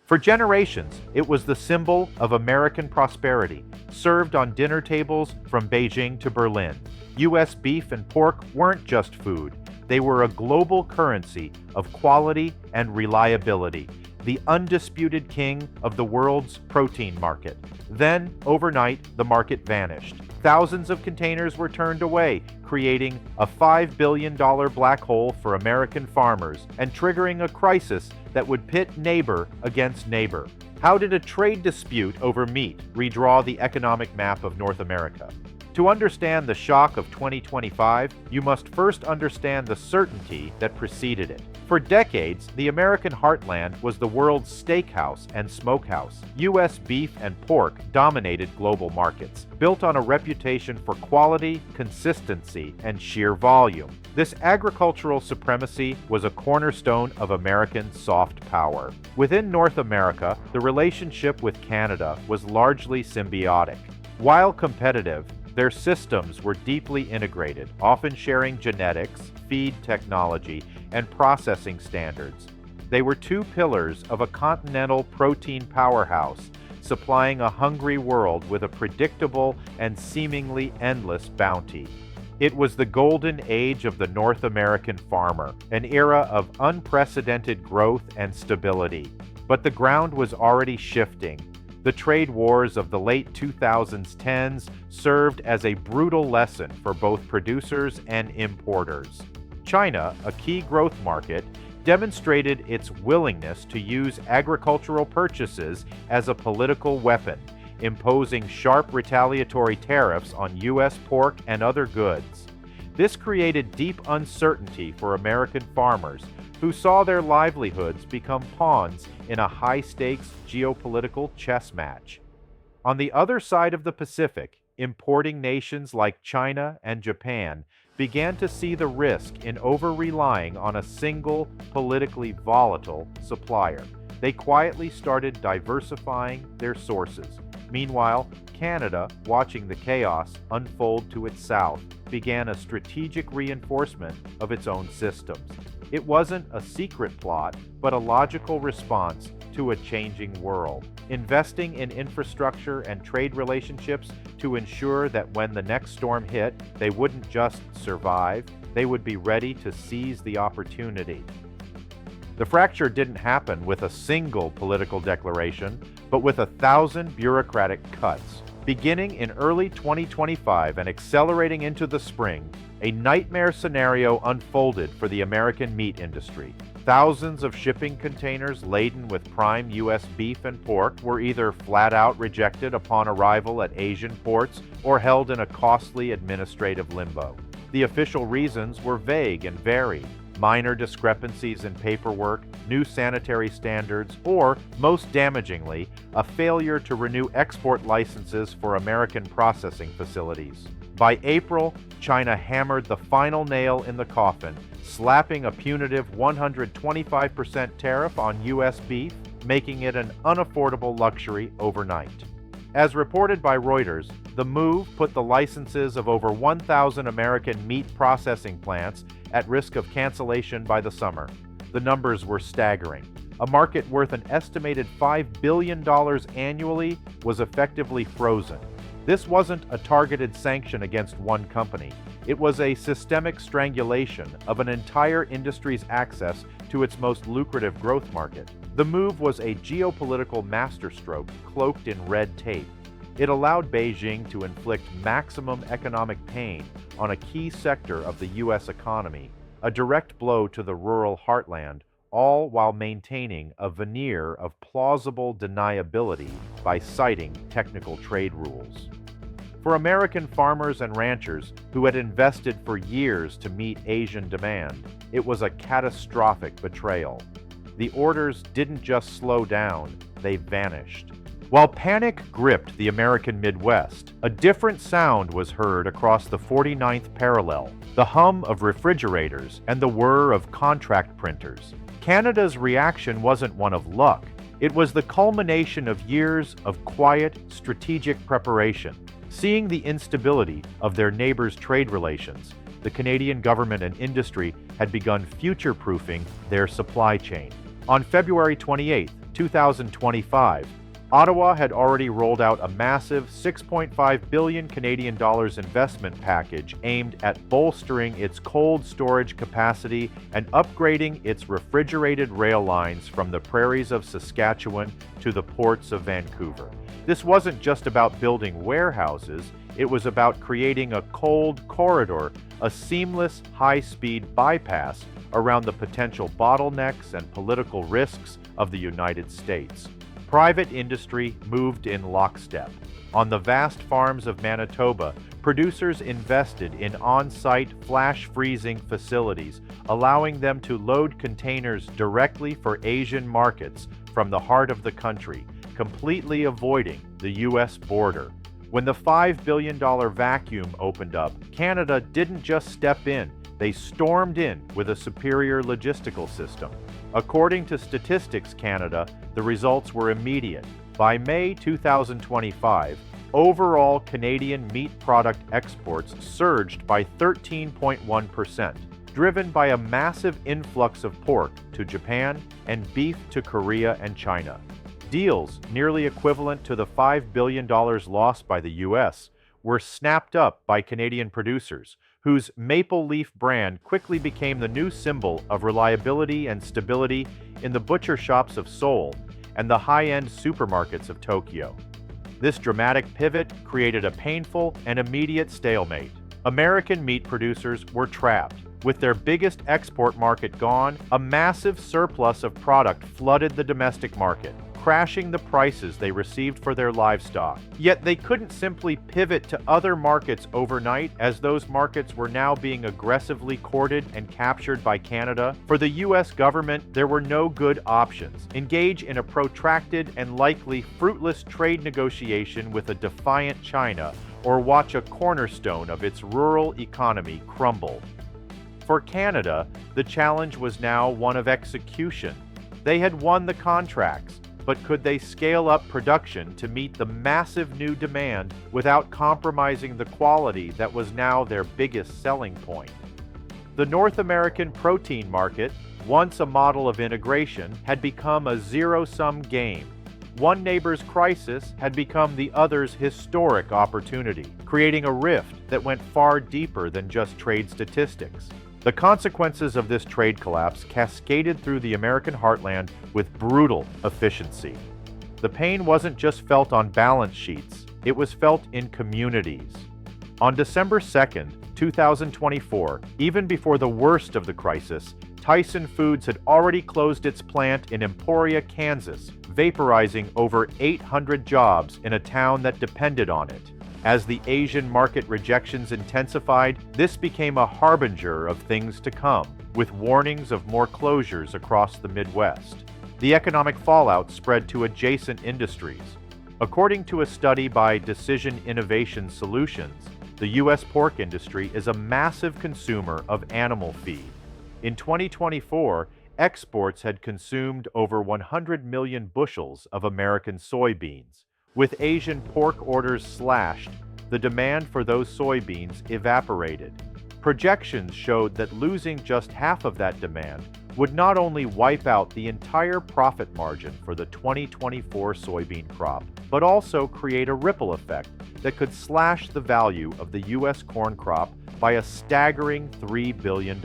For generations, it was the symbol of American prosperity, served on dinner tables from Beijing to Berlin. U.S. beef and pork weren't just food. They were a global currency of quality and reliability, the undisputed king of the world's protein market. Then, overnight, the market vanished. Thousands of containers were turned away, creating a $5 billion black hole for American farmers and triggering a crisis that would pit neighbor against neighbor. How did a trade dispute over meat redraw the economic map of North America? To understand the shock of 2025, you must first understand the certainty that preceded it. For decades, the American heartland was the world's steakhouse and smokehouse. U.S. beef and pork dominated global markets, built on a reputation for quality, consistency, and sheer volume. This agricultural supremacy was a cornerstone of American soft power. Within North America, the relationship with Canada was largely symbiotic. While competitive, their systems were deeply integrated, often sharing genetics, feed technology, and processing standards. They were two pillars of a continental protein powerhouse, supplying a hungry world with a predictable and seemingly endless bounty. It was the golden age of the North American farmer, an era of unprecedented growth and stability. But the ground was already shifting. The trade wars of the late 2010s served as a brutal lesson for both producers and importers. China, a key growth market, demonstrated its willingness to use agricultural purchases as a political weapon, imposing sharp retaliatory tariffs on U.S. pork and other goods. This created deep uncertainty for American farmers, who saw their livelihoods become pawns in a high-stakes geopolitical chess match. On the other side of the Pacific, importing nations like China and Japan began to see the risk in over-relying on a single, politically volatile supplier. They quietly started diversifying their sources. Meanwhile, Canada, watching the chaos unfold to its south, began a strategic reinforcement of its own systems. It wasn't a secret plot, but a logical response to a changing world, investing in infrastructure and trade relationships to ensure that when the next storm hit, they wouldn't just survive, they would be ready to seize the opportunity. The fracture didn't happen with a single political declaration, but with 1,000 bureaucratic cuts. Beginning in early 2025 and accelerating into the spring, a nightmare scenario unfolded for the American meat industry. Thousands of shipping containers laden with prime U.S. beef and pork were either flat out rejected upon arrival at Asian ports or held in a costly administrative limbo. The official reasons were vague and varied. Minor discrepancies in paperwork, new sanitary standards, or, most damagingly, a failure to renew export licenses for American processing facilities. By April, China hammered the final nail in the coffin, slapping a punitive 125% tariff on U.S. beef, making it an unaffordable luxury overnight. As reported by Reuters, the move put the licenses of over 1,000 American meat processing plants at risk of cancellation by the summer. The numbers were staggering. A market worth an estimated $5 billion annually was effectively frozen. This wasn't a targeted sanction against one company. It was a systemic strangulation of an entire industry's access to its most lucrative growth market. The move was a geopolitical masterstroke cloaked in red tape. It allowed Beijing to inflict maximum economic pain on a key sector of the U.S. economy, a direct blow to the rural heartland, all while maintaining a veneer of plausible deniability by citing technical trade rules. For American farmers and ranchers who had invested for years to meet Asian demand, it was a catastrophic betrayal. The orders didn't just slow down, they vanished. While panic gripped the American Midwest, a different sound was heard across the 49th parallel, the hum of refrigerators and the whir of contract printers. Canada's reaction wasn't one of luck. It was the culmination of years of quiet, strategic preparation. Seeing the instability of their neighbors' trade relations, the Canadian government and industry had begun future-proofing their supply chain. On February 28, 2025, Ottawa had already rolled out a massive 6.5 billion Canadian dollars investment package aimed at bolstering its cold storage capacity and upgrading its refrigerated rail lines from the prairies of Saskatchewan to the ports of Vancouver. This wasn't just about building warehouses, it was about creating a cold corridor, a seamless high-speed bypass around the potential bottlenecks and political risks of the United States. Private industry moved in lockstep. On the vast farms of Manitoba, producers invested in on-site flash freezing facilities, allowing them to load containers directly for Asian markets from the heart of the country, completely avoiding the U.S. border. When the $5 billion vacuum opened up, Canada didn't just step in, they stormed in with a superior logistical system. According to Statistics Canada, the results were immediate. By May 2025, overall Canadian meat product exports surged by 13.1%, driven by a massive influx of pork to Japan and beef to Korea and China. Deals nearly equivalent to the $5 billion lost by the U.S. were snapped up by Canadian producers, whose Maple Leaf brand quickly became the new symbol of reliability and stability in the butcher shops of Seoul and the high-end supermarkets of Tokyo. This dramatic pivot created a painful and immediate stalemate. American meat producers were trapped. With their biggest export market gone, a massive surplus of product flooded the domestic market, crashing the prices they received for their livestock. Yet they couldn't simply pivot to other markets overnight, as those markets were now being aggressively courted and captured by Canada. For the U.S. government, there were no good options. Engage in a protracted and likely fruitless trade negotiation with a defiant China, or watch a cornerstone of its rural economy crumble. For Canada, the challenge was now one of execution. They had won the contracts, but could they scale up production to meet the massive new demand without compromising the quality that was now their biggest selling point? The North American protein market, once a model of integration, had become a zero-sum game. One neighbor's crisis had become the other's historic opportunity, creating a rift that went far deeper than just trade statistics. The consequences of this trade collapse cascaded through the American heartland with brutal efficiency. The pain wasn't just felt on balance sheets, it was felt in communities. On December 2nd, 2024, even before the worst of the crisis, Tyson Foods had already closed its plant in Emporia, Kansas, vaporizing over 800 jobs in a town that depended on it. As the Asian market rejections intensified, this became a harbinger of things to come, with warnings of more closures across the Midwest. The economic fallout spread to adjacent industries. According to a study by Decision Innovation Solutions, the U.S. pork industry is a massive consumer of animal feed. In 2024, exports had consumed over 100 million bushels of American soybeans. With Asian pork orders slashed, the demand for those soybeans evaporated. Projections showed that losing just half of that demand would not only wipe out the entire profit margin for the 2024 soybean crop, but also create a ripple effect that could slash the value of the U.S. corn crop by a staggering $3 billion.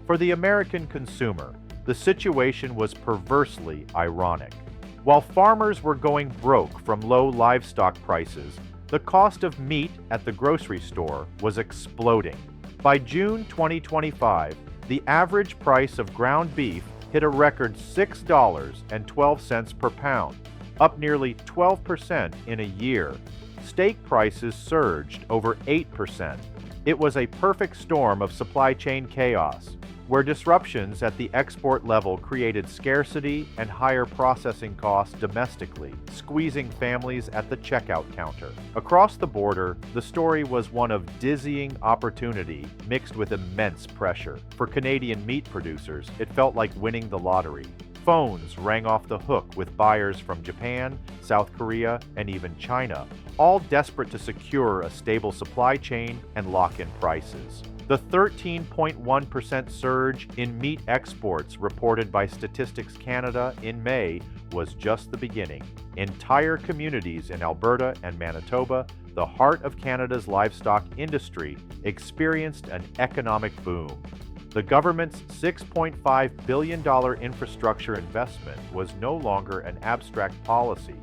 For the American consumer, the situation was perversely ironic. While farmers were going broke from low livestock prices, the cost of meat at the grocery store was exploding. By June 2025, the average price of ground beef hit a record $6.12 per pound, up nearly 12% in a year. Steak prices surged over 8%. It was a perfect storm of supply chain chaos, where disruptions at the export level created scarcity and higher processing costs domestically, squeezing families at the checkout counter. Across the border, the story was one of dizzying opportunity mixed with immense pressure. For Canadian meat producers, it felt like winning the lottery. Phones rang off the hook with buyers from Japan, South Korea, and even China, all desperate to secure a stable supply chain and lock in prices. The 13.1% surge in meat exports reported by Statistics Canada in May was just the beginning. Entire communities in Alberta and Manitoba, the heart of Canada's livestock industry, experienced an economic boom. The government's $6.5 billion infrastructure investment was no longer an abstract policy.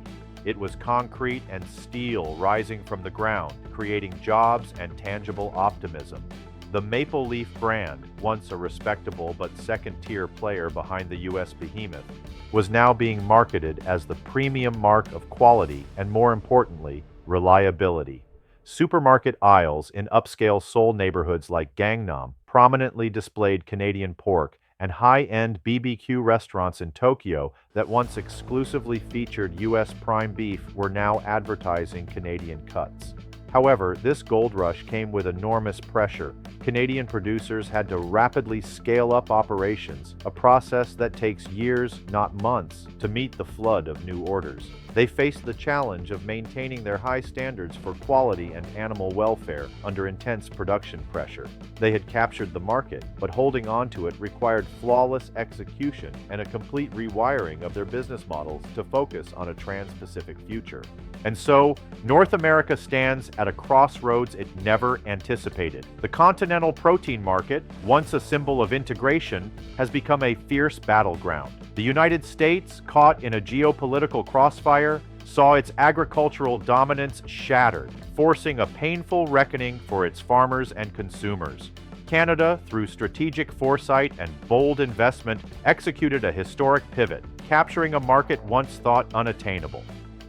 It was concrete and steel rising from the ground, creating jobs and tangible optimism. The Maple Leaf brand, once a respectable but second-tier player behind the U.S. behemoth, was now being marketed as the premium mark of quality and, more importantly, reliability. Supermarket aisles in upscale Seoul neighborhoods like Gangnam prominently displayed Canadian pork, and high-end BBQ restaurants in Tokyo that once exclusively featured U.S. prime beef were now advertising Canadian cuts. However, this gold rush came with enormous pressure. Canadian producers had to rapidly scale up operations, a process that takes years, not months, to meet the flood of new orders. They faced the challenge of maintaining their high standards for quality and animal welfare under intense production pressure. They had captured the market, but holding on to it required flawless execution and a complete rewiring of their business models to focus on a trans-Pacific future. And so, North America stands at a crossroads it never anticipated. The continental protein market, once a symbol of integration, has become a fierce battleground. The United States, caught in a geopolitical crossfire, saw its agricultural dominance shattered, forcing a painful reckoning for its farmers and consumers. Canada, through strategic foresight and bold investment, executed a historic pivot, capturing a market once thought unattainable.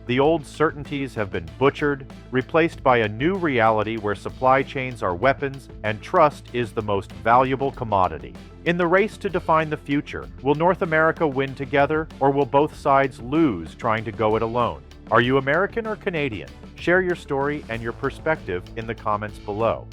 The old certainties have been butchered, replaced by a new reality where supply chains are weapons and trust is the most valuable commodity. In the race to define the future, will North America win together, or will both sides lose trying to go it alone? Are you American or Canadian? Share your story and your perspective in the comments below.